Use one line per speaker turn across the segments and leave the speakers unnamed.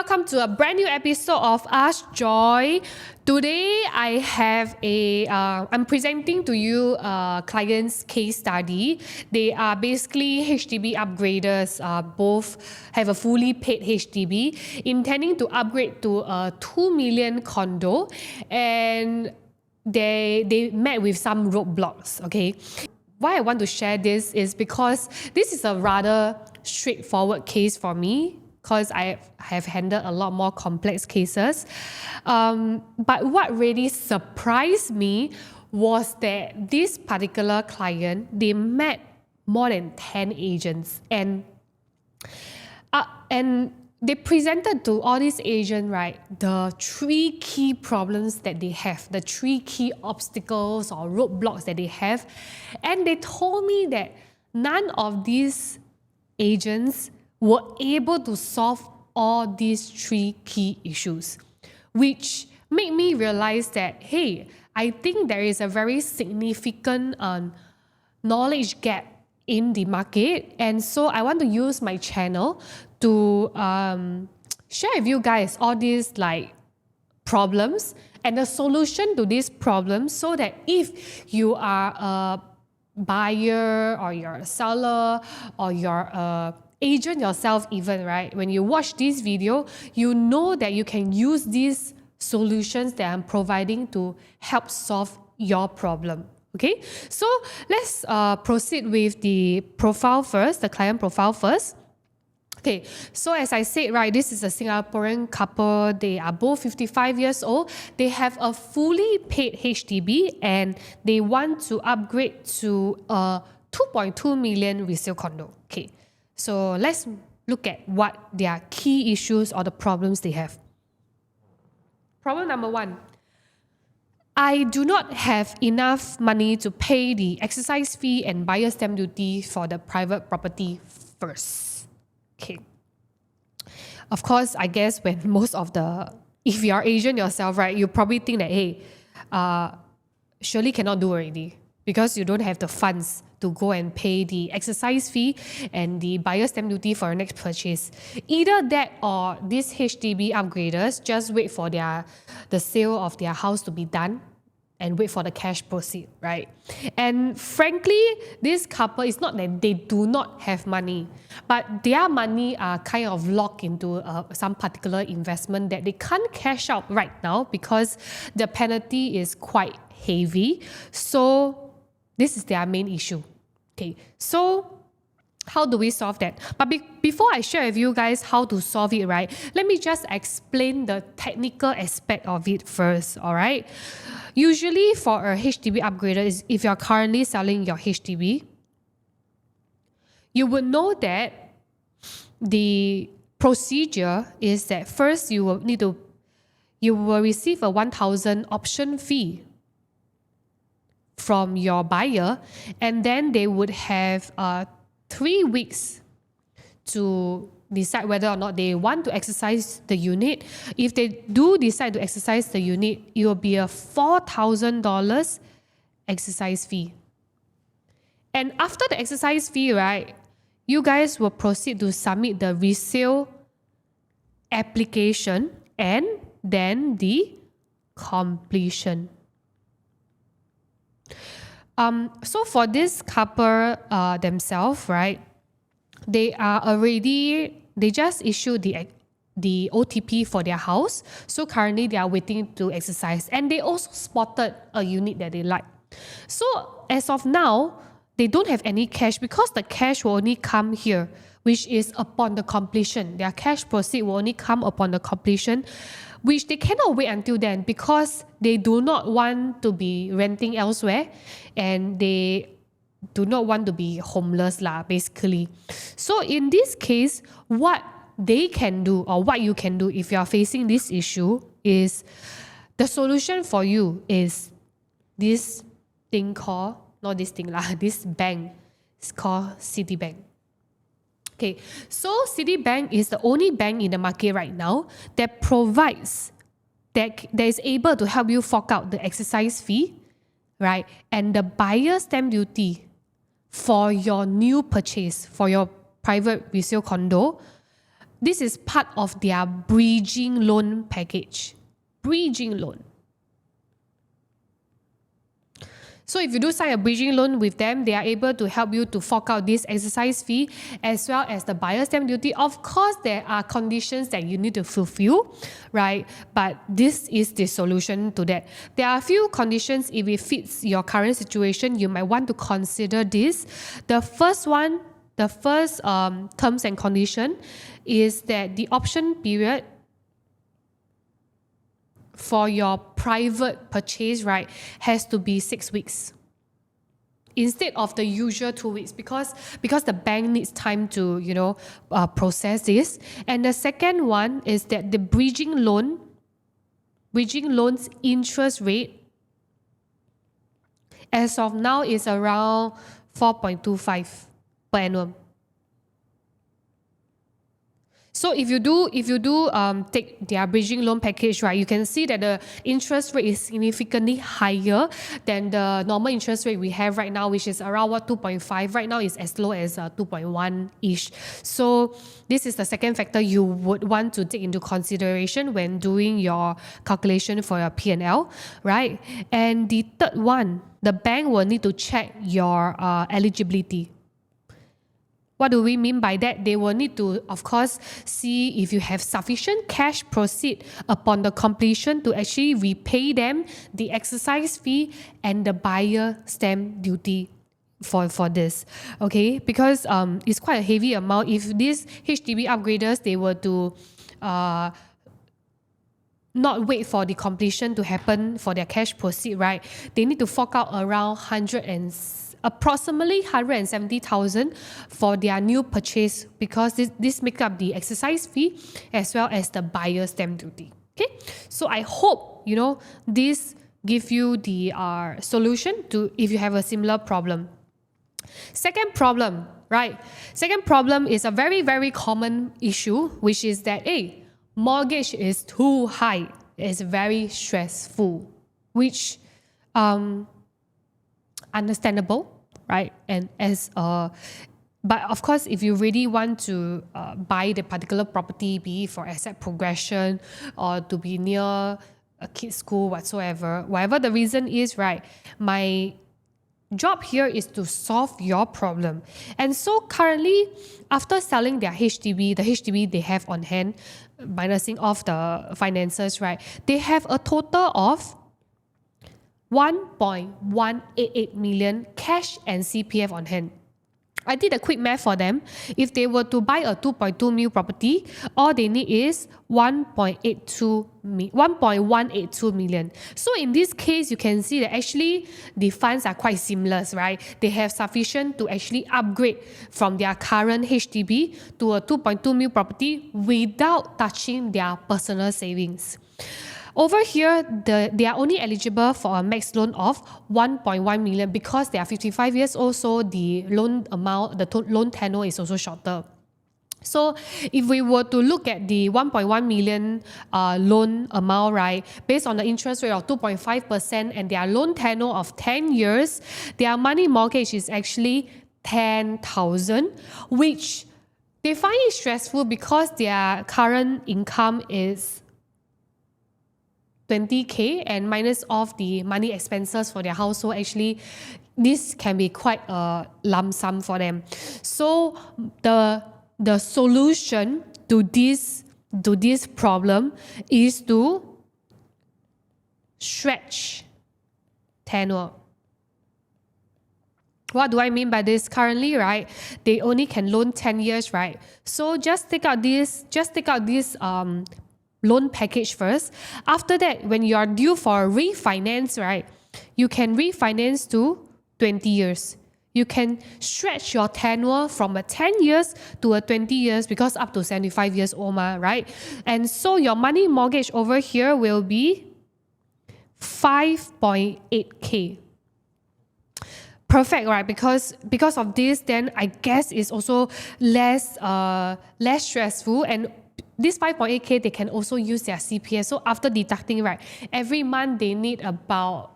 welcome to a brand new episode of Ask Joy. Today I have I'm presenting to you a client's case study. They are basically HDB upgraders, both have a fully paid HDB, intending to upgrade to a 2 million condo, and they met with some roadblocks, okay? Why I want to share this is because this is a rather straightforward case for me, because I have handled a lot more complex cases. But what really surprised me was that this particular client, they met more than 10 agents, and they presented to all these agents, right, the 3 key problems that they have, the 3 key obstacles or roadblocks that they have. And they told me that none of these agents were able to solve all these 3 key issues, which made me realize that, hey, I think there is a very significant knowledge gap in the market. And so I want to use my channel to share with you guys all these problems and the solution to these problems, so that if you are a buyer or you're a seller or you're a agent yourself even, right, when you watch this video, you know that you can use these solutions that I'm providing to help solve your problem. Okay, so let's proceed with the profile first, the client profile first. Okay, so as I said, right, this is a Singaporean couple. They are both 55 years old. They have a fully paid HDB and they want to upgrade to a 2.2 million resale condo. Okay, so let's look at what their key issues or the problems they have. Problem number 1. I do not have enough money to pay the excise fee and buyer's stamp duty for the private property first. Okay. Of course, I guess when if you are Asian yourself, right, you probably think that, hey, surely cannot do already because you don't have the funds to go and pay the excise fee and the buyer's stamp duty for your next purchase. Either that or these HDB upgraders just wait for the sale of their house to be done and wait for the cash proceed, right? And frankly, this couple, it's not that they do not have money, but their money are kind of locked into some particular investment that they can't cash out right now because the penalty is quite heavy. So this is their main issue. Okay, so how do we solve that? But before I share with you guys how to solve it, right, let me just explain the technical aspect of it first, all right? Usually for a HDB upgrader, if you're currently selling your HDB, you would know that the procedure is that first you will receive a 1,000 option fee from your buyer, and then they would have 3 weeks to decide whether or not they want to exercise the unit. If they do decide to exercise the unit, it will be a $4,000 exercise fee. And after the exercise fee, right, you guys will proceed to submit the resale application and then the completion. So for this couple themselves, right, they just issued the OTP for their house. So currently they are waiting to exercise, and they also spotted a unit that they like. So as of now, they don't have any cash because the cash will only come here, which is upon the completion. Their cash proceed will only come upon the completion, which they cannot wait until then because they do not want to be renting elsewhere and they do not want to be homeless basically. So in this case, what they can do or what you can do if you are facing this issue is the solution for you is this thing called, not this thing this bank. It's called Citibank. Okay, so Citibank is the only bank in the market right now that that is able to help you fork out the excise fee, right, and the buyer's stamp duty for your new purchase, for your private resale condo, this is part of their bridging loan package. Bridging loan. So if you do sign a bridging loan with them, they are able to help you to fork out this exercise fee as well as the buyer's stamp duty. Of course, there are conditions that you need to fulfill, right? But this is the solution to that. There are a few conditions. If it fits your current situation, you might want to consider this. The first terms and condition is that the option period for your private purchase, right, has to be 6 weeks instead of the usual 2 weeks because the bank needs time to process this. And the second one is that the bridging loan's interest rate as of now is around 4.25 per annum. So if you do take their bridging loan package, right, you can see that the interest rate is significantly higher than the normal interest rate we have right now, which is around 2.5. Right now is as low as 2.1-ish. So this is the second factor you would want to take into consideration when doing your calculation for your P&L, right? And the third one, the bank will need to check your eligibility. What do we mean by that? They will need to, of course, see if you have sufficient cash proceed upon the completion to actually repay them the exercise fee and the buyer stamp duty for this, okay? Because it's quite a heavy amount. If these HDB upgraders, they were to not wait for the completion to happen for their cash proceed, right? They need to fork out around approximately 170,000 for their new purchase because this makes up the exercise fee as well as the buyer stamp duty. Okay, so I hope this give you the solution to if you have a similar problem. Second problem, right? Second problem is a very, very common issue, which is that mortgage is too high. It's very stressful, which understandable, right? And but of course, if you really want to buy the particular property, be it for asset progression or to be near a kid's school, whatever the reason is, right? My job here is to solve your problem. And so currently, after selling their HDB, the HDB they have on hand, minusing off the finances, right? They have a total of 1.188 million cash and CPF on hand. I did a quick math for them. If they were to buy a 2.2 mil property, all they need is 1.182 million. So in this case, you can see that actually the funds are quite seamless, right? They have sufficient to actually upgrade from their current HDB to a 2.2 mil property without touching their personal savings. Over here, they are only eligible for a max loan of 1.1 million because they are 55 years old, so the loan amount, loan tenure is also shorter. So if we were to look at the 1.1 million loan amount, right, based on the interest rate of 2.5% and their loan tenure of 10 years, their money mortgage is actually 10,000, which they find it stressful because their current income is 20K and minus off the money expenses for their household. Actually, this can be quite a lump sum for them. So the solution to this problem is to stretch tenure. What do I mean by this? Currently, right, they only can loan 10 years, right? So just take out this loan package first. After that, when you are due for a refinance, right, you can refinance to 20 years. You can stretch your tenure from a 10 years to a 20 years because up to 75 years old, right? And so your money mortgage over here will be 5.8K. Perfect, right? Because of this, then I guess it's also less stressful, and this 5.8K, they can also use their CPF. So after deducting, right, every month they need about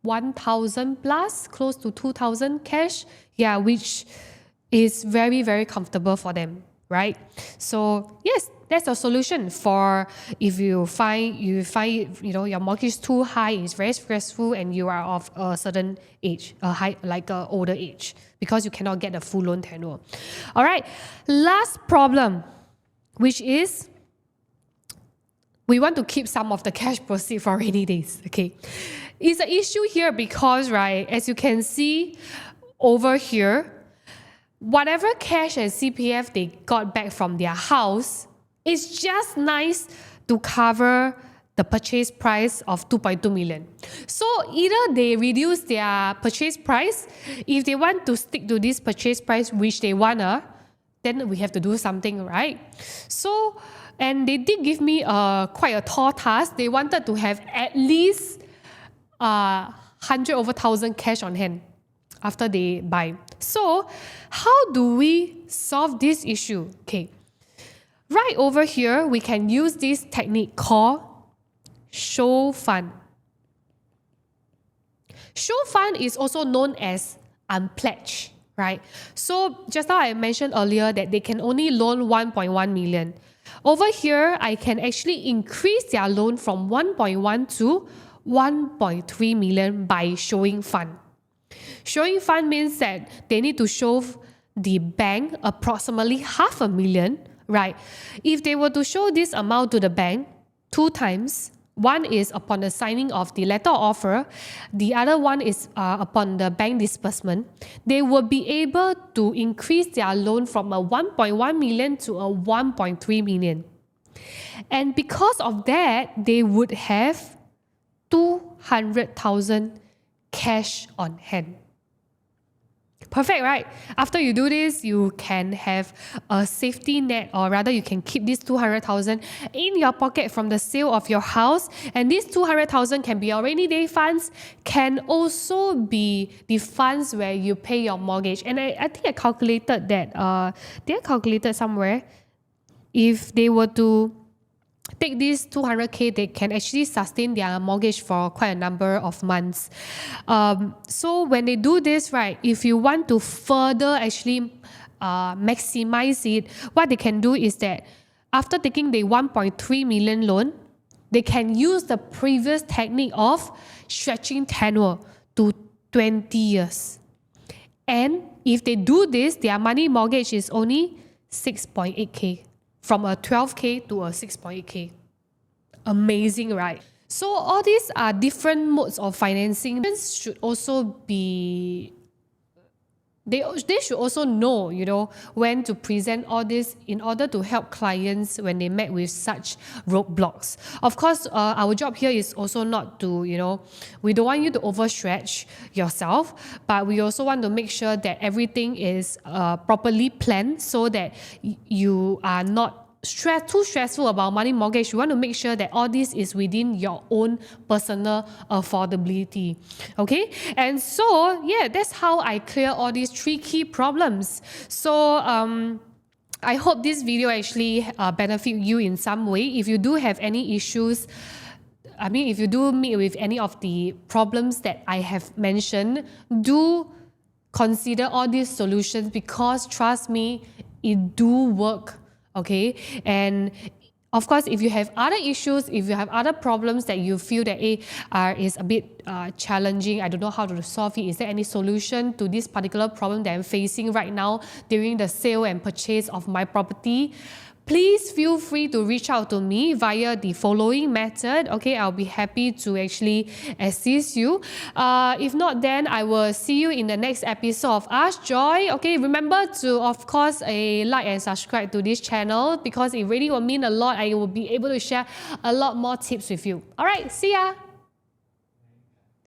1,000 plus, close to 2,000 cash. Yeah, which is very, very comfortable for them. right? So yes, that's a solution for if you find your mortgage is too high, it's very stressful, and you are of a certain age, a older age, because you cannot get a full loan tenure. All right, last problem, which is we want to keep some of the cash proceeds for rainy days. Okay, it's an issue here because, right, as you can see over here, whatever cash and CPF they got back from their house is just nice to cover the purchase price of 2.2 million. So either they reduce their purchase price, if they want to stick to this purchase price which they wanna, then we have to do something, right? So, and they did give me quite a tall task. They wanted to have at least 100 over 1,000 cash on hand after they buy. So how do we solve this issue? Okay, right over here, we can use this technique called show fund. Show fund is also known as unpledged, right? So just now I mentioned earlier that they can only loan 1.1 million. Over here, I can actually increase their loan from 1.1 to 1.3 million by showing fund. Showing fund means that they need to show the bank approximately 500,000, right? If they were to show this amount to the bank 2 times, one is upon the signing of the letter of offer, the other one is upon the bank disbursement, they will be able to increase their loan from a 1.1 million to a 1.3 million. And because of that, they would have 200,000 cash on hand. Perfect, right? After you do this, you can have a safety net, or rather you can keep this 200,000 in your pocket from the sale of your house. And this 200,000 can be your rainy day funds, can also be the funds where you pay your mortgage. And I think I calculated that, they calculated somewhere, if they were to take this 200K, they can actually sustain their mortgage for quite a number of months. So when they do this, right, if you want to further actually maximize it, what they can do is that after taking the 1.3 million loan, they can use the previous technique of stretching tenure to 20 years. And if they do this, their money mortgage is only 6.8K. From a 12K to a 6.8K. Amazing, right? So all these are different modes of financing. Should also be, they should also know, when to present all this in order to help clients when they met with such roadblocks. Of course, our job here is also not to, we don't want you to overstretch yourself, but we also want to make sure that everything is properly planned so that you are not too stressful about money mortgage. You want to make sure that all this is within your own personal affordability. Okay? And so, yeah, that's how I clear all these 3 key problems. So, I hope this video actually benefit you in some way. If you do have any issues, if you do meet with any of the problems that I have mentioned, do consider all these solutions, because trust me, it do work. Okay, and of course, if you have other issues, if you have other problems that you feel that is a bit challenging, I don't know how to solve it, is there any solution to this particular problem that I'm facing right now during the sale and purchase of my property, please feel free to reach out to me via the following method. Okay, I'll be happy to actually assist you. If not, then I will see you in the next episode of Ask Joy. Okay, remember to, of course, like and subscribe to this channel, because it really will mean a lot. I will be able to share a lot more tips with you. All right, see ya.